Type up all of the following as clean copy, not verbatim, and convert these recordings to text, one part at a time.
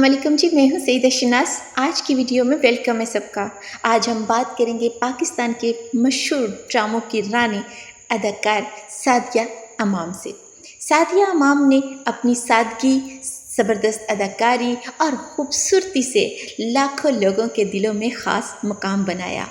अस्सलाम वालेकुम जी, मैं हूँ सईदा शनास। आज की वीडियो में वेलकम है सबका। आज हम बात करेंगे पाकिस्तान के मशहूर ड्रामों की रानी अदाकार सादिया अमाम से। सादिया अमाम ने अपनी सादगी, ज़बरदस्त अदाकारी और ख़ूबसूरती से लाखों लोगों के दिलों में ख़ास मुकाम बनाया।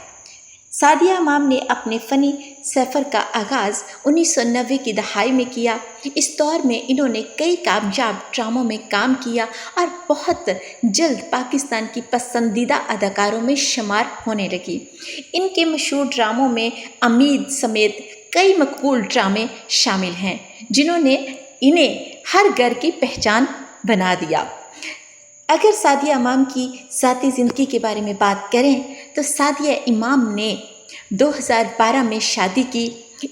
सादिया अमाम ने अपने फ़नी सफ़र का आगाज़ 1990 की दहाई में किया। इस दौर में इन्होंने कई कामयाब ड्रामों में काम किया और बहुत जल्द पाकिस्तान की पसंदीदा अदाकारों में शुमार होने लगी। इनके मशहूर ड्रामों में अमीद समेत कई मकबूल ड्रामे शामिल हैं, जिन्होंने इन्हें हर घर की पहचान बना दिया। अगर सादिया इमाम की ज़ाती ज़िंदगी के बारे में बात करें तो सादिया इमाम ने 2012 में शादी की।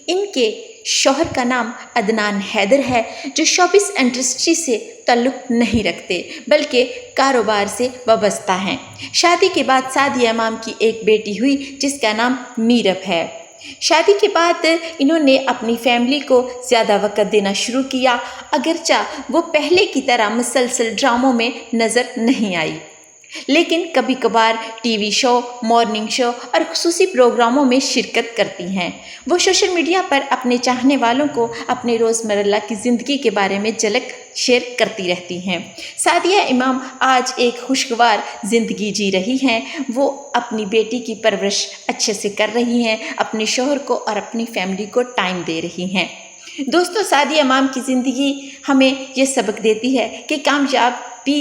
इनके शौहर का नाम अदनान हैदर है, जो शोबिस इंडस्ट्री से ताल्लुक़ नहीं रखते बल्कि कारोबार से वाबस्ता हैं। शादी के बाद सादिया इमाम की एक बेटी हुई जिसका नाम मीरब है। शादी के बाद इन्होंने अपनी फैमिली को ज़्यादा वक़्त देना शुरू किया, अगरचा वो पहले की तरह मुसलसल ड्रामों में नज़र नहीं आई, लेकिन कभी कभार टीवी शो, मॉर्निंग शो और ख़ुसूसी प्रोग्रामों में शिरकत करती हैं। वो सोशल मीडिया पर अपने चाहने वालों को अपने रोज़मर्रा की ज़िंदगी के बारे में झलक शेयर करती रहती हैं। सादिया इमाम आज एक खुशगवार ज़िंदगी जी रही हैं। वो अपनी बेटी की परवरिश अच्छे से कर रही हैं, अपने शौहर को और अपनी फैमिली को टाइम दे रही हैं। दोस्तों, सादिया इमाम की ज़िंदगी हमें ये सबक देती है कि कामयाबी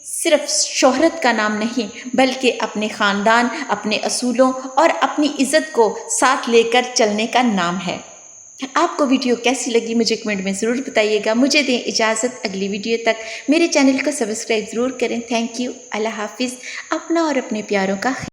सिर्फ शोहरत का नाम नहीं, बल्कि अपने ख़ानदान, अपने असूलों और अपनी इज़्ज़त को साथ लेकर चलने का नाम है। आपको वीडियो कैसी लगी मुझे कमेंट में ज़रूर बताइएगा। मुझे दें इजाज़त, अगली वीडियो तक मेरे चैनल को सब्सक्राइब ज़रूर करें। Thank you. अल्लाह हाफिज़। अपना और अपने प्यारों का